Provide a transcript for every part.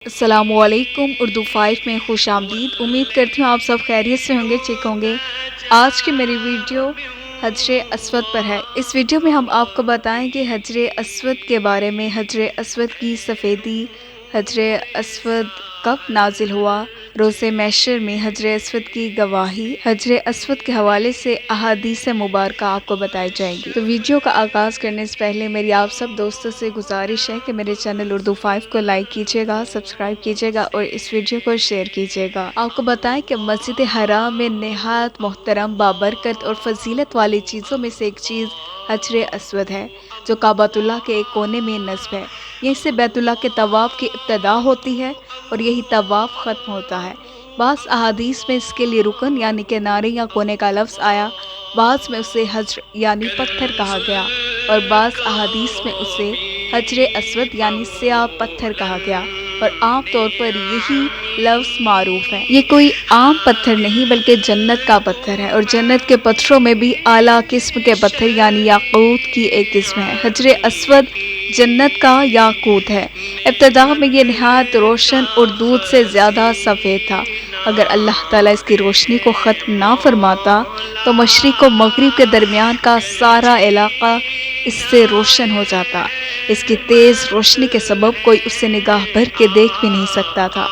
अस्सलामु अलैकुम। उर्दू 5 में खुश आमदीद। उम्मीद करती हूँ आप सब खैरियत से होंगे, ठीक होंगे। आज की मेरी वीडियो हजरे अस्वद पर है। इस वीडियो में हम आपको बताएंगे हजरे अस्वद के बारे में, हजरे अस्वद की सफ़ेदी, हजरे अस्वद कब नाजिल हुआ, रोज़े महशर में हजरे अस्वद की गवाही, हजरे अस्वद के हवाले से अहादीस मुबारक आपको बताई जाएंगी। तो वीडियो का आगाज़ करने से पहले मेरी आप सब दोस्तों से गुजारिश है कि मेरे चैनल उर्दू 5 को लाइक कीजिएगा, सब्सक्राइब कीजिएगा और इस वीडियो को शेयर कीजिएगा। आपको बताएं कि मस्जिद हराम में निहायत मोहतरम, बाबरकत और फजीलत वाली चीज़ों में से एक चीज़ हजरे अस्वद है, जो काबतुल्लाह के एक कोने में नस्ब है। यहीं से बैतुल्लाह के तवाफ़ की इब्तिदा होती है और यही तवाफ़ ख़त्म होता है। बाज़ अहादीस में इसके लिए रुकन यानी किनारे या कोने का लफ्ज़ आया, बाज़ में उसे हजर यानी पत्थर कहा गया और बाज़ अहादीस में उसे हजरे अस्वद यानी स्याह पत्थर कहा गया और आम तौर पर यही लफ्ज़ मारूफ है। ये कोई आम पत्थर नहीं बल्कि जन्नत का पत्थर है और जन्नत के पत्थरों में भी आला किस्म के पत्थर यानी याकूत की एक किस्म है। हजरे अस्वद जन्नत का याकूत है। इब्तिदा में ये नहायत रोशन और दूध से ज़्यादा सफ़ेद था। अगर अल्लाह ताला इसकी रोशनी को ख़त्म ना फरमाता तो मशरिक़ और मगरिब के दरमियान का सारा इलाका इससे रोशन हो जाता। इसकी तेज़ रोशनी के सबब कोई उसे निगाह भर के देख भी नहीं सकता था।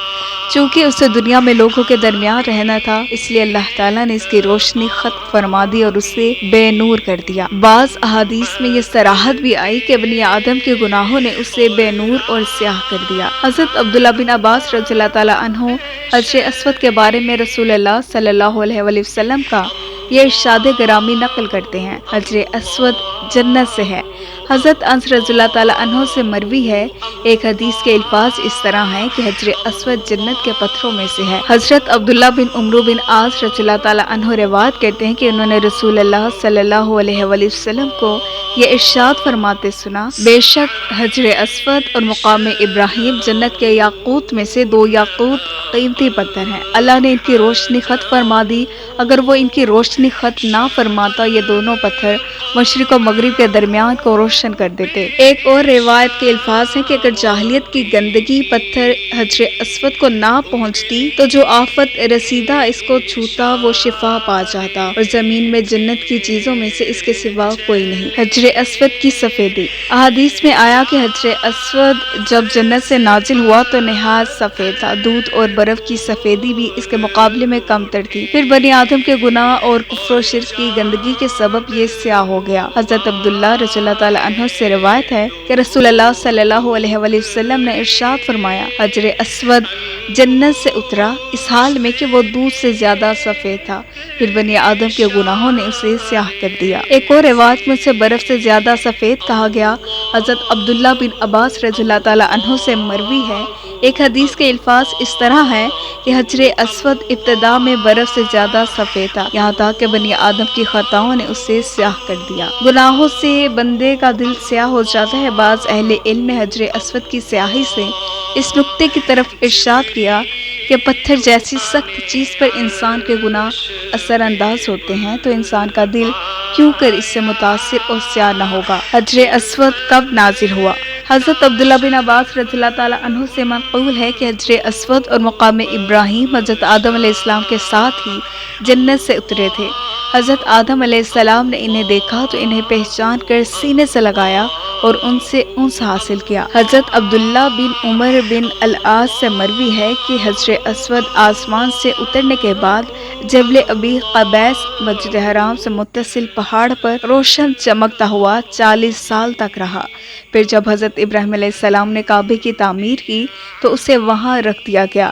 चूँकि उसे दुनिया में लोगों के दरमियान रहना था, इसलिए अल्लाह ताला ने इसकी रोशनी ख़त्म फरमा दी और उसे बेनूर कर दिया। बाज़ अहादीस में ये सराहत भी आई कि बनी आदम के गुनाहों ने उसे बेनूर और स्याह कर दिया। हज़रत अब्दुल्लाह बिन अब्बास रज़ियल्लाहु ताला अन्हु हजरे अस्वद के बारे में रसूलुल्लाह सल्लल्लाहु अलैहि वसल्लम का ये इरशाद गिरामी नकल करते हैं, हजरे अस्वद जन्नत से है। हज़रत अनस रज़ियल्लाहु ताला अन्हु से मरवी है, एक हदीस के अल्फाज इस तरह हैं कि हजरे अस्वद जन्नत के पत्थरों में से है। हज़रत अब्दुल्लाह बिन उमरू बिन आस रज़ियल्लाहु ताला अन्हु रिवायत करते हैं कि उन्होंने रसूलुल्लाह सल्लल्लाहु अलैहि वसल्लम को ये इरशाद फरमाते सुना, बेशक हजरे अस्वद और मुकाम इब्राहिम जन्नत के याकूत में से दो याकूत कीमती पत्थर हैं। अल्लाह ने इनकी रोशनी खत्म फरमा दी। अगर वो इनकी रोशनी खत्म ना फरमाता ये दोनों पत्थर मशरिक़ और मगरिब के दरमियान को रोशन कर देते। एक और रिवायत के अल्फाज हैं कि अगर जाहिलियत की गंदगी पत्थर हजरे अस्वद को ना पहुंचती तो जो आफत रसीदा इसको छूता वो शिफा पा जाता और जमीन में जन्नत की चीजों में से इसके सिवा कोई नहीं। हजरे अस्वद की सफेदी, अहादीस में आया कि हजरे अस्वद जब जन्नत से नाजिल हुआ तो निहायत सफेद था। दूध और बर्फ की सफेदी भी इसके मुकाबले में कम तर थी। फिर बनी आदम के गुनाह और कुफ्र और शिर्क की गंदगी के सबब ये स्याह हो गया। हज़रत अब्दुल्लाह रज़ियल्लाहु ताला अन्हु से रिवायत है कि रसूलुल्लाह सल्लल्लाहु अलैहि वसल्लम ने इरशाद फरमाया, हजरे अस्वद जन्नत से उतरा इस हाल में कि वो दूध से ज्यादा सफेद था। फिर बनी आदम के गुनाहों ने उसे स्याह कर दिया। एक और रिवायत में उसे बर्फ से ज्यादा सफेद कहा गया। हज़रत अब्दुल्लाह बिन अब्बास रज़ियल्लाहु ताला अन्हु से मरवी है, एक हदीस के अल्फाज इस तरह है कि हजरे अस्वद इब्तिदा में बर्फ से ज्यादा सफेद था, यहाँ तक कि बनी आदम की खताओं ने उसे स्याह कर दिया। गुनाहों से बंदे का दिल स्याह हो जाता है। बाज़ अहले इल्म ने हजरे अस्वद की स्याही से इस नुक्ते की तरफ इरशाद किया कि पत्थर जैसी सख्त चीज़ पर इंसान के गुनाह असरअंदाज होते हैं तो इंसान का दिल क्यों कर इससे मुतासिर और स्याह न होगा। हजरे अस्वद कब नाजिल हुआ? हज़रत अब्दुल्लाह बिन अब्बास रज़ियल्लाहु ताला अन्हु से मनक़ूल है कि हजरे अस्वद और मुकाम इब्राहिम हज़रत आदम अलैहिस्सलाम के साथ ही जन्नत से उतरे थे। हज़रत आदम अलैहिस्सलाम ने इन्हें देखा तो इन्हें पहचान कर सीने से लगाया और उनसे उन्स हासिल किया। हज़रत अब्दुल्लाह बिन उमर बिन अल-आस से मरवी है कि हजरे अस्वद आसमान से उतरने के बाद जबल अबी क़बैस मस्जिद हराम से मुत्तसिल पहाड़ पर रोशन चमकता हुआ 40 साल तक रहा। फिर जब हज़रत इब्राहिम अलैहिस्सलाम ने काबे की तामीर की तो उसे वहाँ रख दिया गया।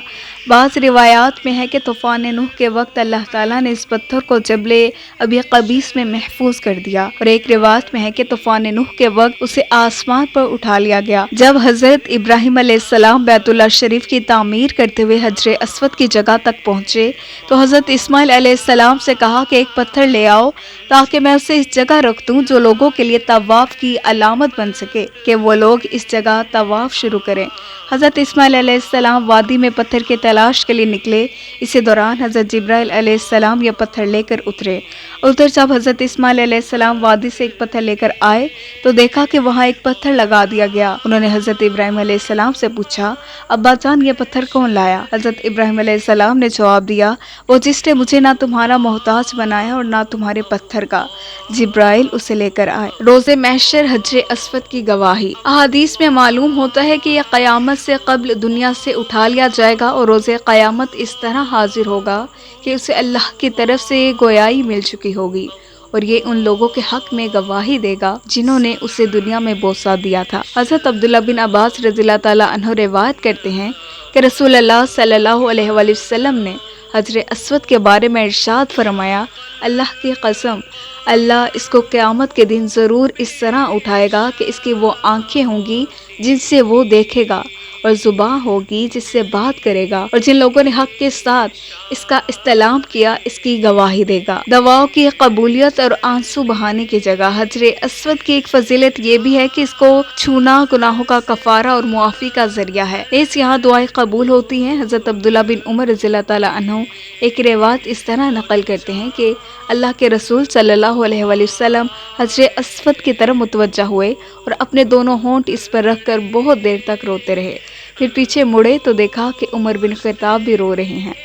बाज़ रिवायात में है कि तूफ़ान नूह के वक्त अल्लाह ताला ने इस पत्थर को जबले अबी क़बीस में महफूज कर दिया और एक रिवायत में है कि तूफ़ान नूह के वक्त उसे आसमान पर उठा लिया गया। जब हज़रत इब्राहिम अलैहिस्सलाम बैतुल्लाह शरीफ की तामीर करते हुए हजरे अस्वद की जगह तक पहुँचे तो हज़रत इस्माइल अलैहिस्सलाम से कहा कि एक पत्थर ले आओ ताकि मैं उसे इस जगह रख दूं जो लोगों के लिए तवाफ की अलामत बन सके कि वो लोग इस जगह तवाफ शुरू करें। हज़रत इस्माइल अलैहिस्सलाम वादी में पत्थर की तलाश के लिए निकले। इसी दौरान हज़रत जिब्राइल अलैहिस्सलाम यह पत्थर लेकर उतरे। उधर जब हज़रत इस्माइल अलैहिस्सलाम वादी से एक पत्थर लेकर आए तो देखा कि वहाँ एक पत्थर लगा दिया गया। उन्होंने हज़रत इब्राहिम अलैहिस्सलाम से पूछा, अब्बा जान ये पत्थर कौन लाया? हज़रत इब्राहिम अलैहिस्सलाम ने जवाब दिया, वो जिसने मुझे ना तुम्हारा मोहताज बनाया और ना तुम्हारे पत्थर का, जिब्राइल उसे लेकर आए। रोज़े महशर हजरे अस्वद की गवाही। अहादीस में मालूम होता है कि यह क़यामत से क़ब्ल दुनिया से उठा लिया जाएगा और रोज़े क़यामत इस तरह हाजिर होगा कि उसे अल्लाह की तरफ से गोयाई मिल चुकी होगी और ये उन लोगों के हक में गवाही देगा जिन्होंने उसे दुनिया में बोसा दिया था। हज़रत अब्दुल्ला बिन अब्बास रज़ियल्लाहु ताला अन्हु रिवायत करते हैं कि रसूलुल्लाह सल्लल्लाहु अलैहि वसल्लम ने हजरे अस्वद के बारे में इरशाद फरमाया, अल्लाह की कसम, अल्लाह इसको क़यामत के दिन ज़रूर इस तरह उठाएगा कि इसकी वो आँखें होंगी जिनसे वो देखेगा और ज़ुबान होगी जिससे बात करेगा और जिन लोगों ने हक के साथ इसका इस्तेलाम किया इसकी गवाही देगा। दवाओं की कबूलियत और आंसू बहाने की जगह। हजरे अस्वद की एक फजीलत ये भी है कि इसको छूना गुनाहों का कफ़ारा और मुआफ़ी का ज़रिया है। इस यहाँ दुआएं कबूल होती हैं। हज़रत अब्दुल्ला बिन उमर रज़ियल्लाहु ताला अन्हु एक रिवायत इस तरह नकल करते हैं कि अल्लाह के रसूल सल्लल्लाहु अलैहि वसल्लम हजरे अस्वद की तरफ मुतवज्जा हुए और अपने दोनों होंठ इस पर रखकर बहुत देर तक रोते रहे। फिर पीछे मुड़े तो देखा कि उमर बिन खत्ताब भी रो रहे हैं।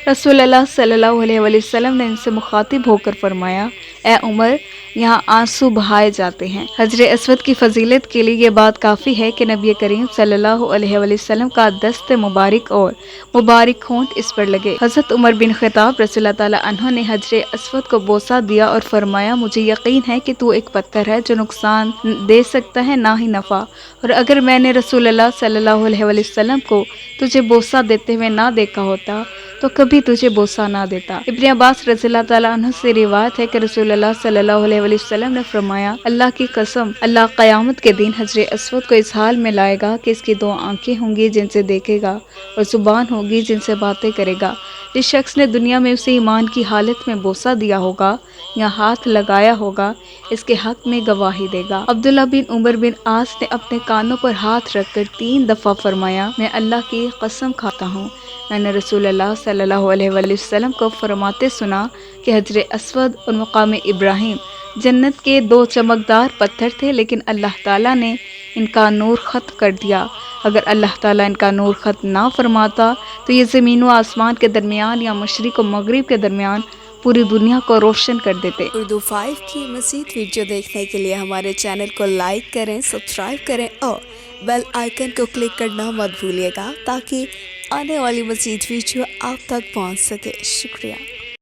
रसूलुल्लाह सल्लल्लाहु अलैहि वसल्लम ने इनसे मुखातिब होकर फरमाया, ए उमर, यहाँ आंसू बहाए जाते हैं। हजरे अस्वद की फजीलत के लिए ये बात काफ़ी है कि नबी करीम सल्लल्लाहु अलैहि वसल्लम का दस्त मुबारक और मुबारक होंठ इस पर लगे। हज़रत उमर बिन खत्ताब रज़ियल्लाहु ताला अन्हु ने हजरे अस्वद को बोसा दिया और फरमाया, मुझे यकीन है कि तू एक पत्थर है जो नुकसान दे सकता है ना ही नफ़ा, और अगर मैंने रसूलुल्लाह सल्लल्लाहु अलैहि वसल्लम को तुझे बोसा देते हुए ना देखा होता तो कभी तुझे बोसा ना देता। इब्न अब्बास रज़ियल्लाहु ताला अन्हु से रिवायत है कि रसूलुल्लाह सल्लल्लाहु अलैहि वसल्लम ने फरमाया, अल्लाह की कसम, अल्लाह क़यामत के दिन हजरे अस्वद को इस हाल में लाएगा कि इसकी दो आंखें होंगी जिनसे देखेगा और ज़ुबान होगी जिनसे बातें करेगा। जिस शख्स ने दुनिया में उसे ईमान की हालत में बोसा दिया होगा या हाथ लगाया होगा इसके हक में गवाही देगा। अब्दुल्ला बिन उमर बिन आस ने अपने कानों पर हाथ रखकर 3 दफ़ा फरमाया, मैं अल्लाह की कसम खाता हूँ, मैंने रसूलुल्लाह सल्लल्लाहु अलैहि वसल्लम को फरमाते सुना कि हजरे अस्वद और मकाम इब्राहिम जन्नत के 2 चमकदार पत्थर थे, लेकिन अल्लाह ताला ने इनका नूर ख़त्म कर दिया। अगर अल्लाह ताला इनका नूर ख़त्म ना फरमाता तो ये ज़मीन व आसमान के दरमियान या मशरिक़ व मगरिब के दरमियान पूरी दुनिया को रोशन कर देते। उर्दू 5 की मज़ीद वीडियो देखने के लिए हमारे चैनल को लाइक करें, सब्सक्राइब करें और बेल आइकन को क्लिक करना मत भूलिएगा ताकि आने वाली मज़ीद वीडियो आप तक पहुंच सके। शुक्रिया।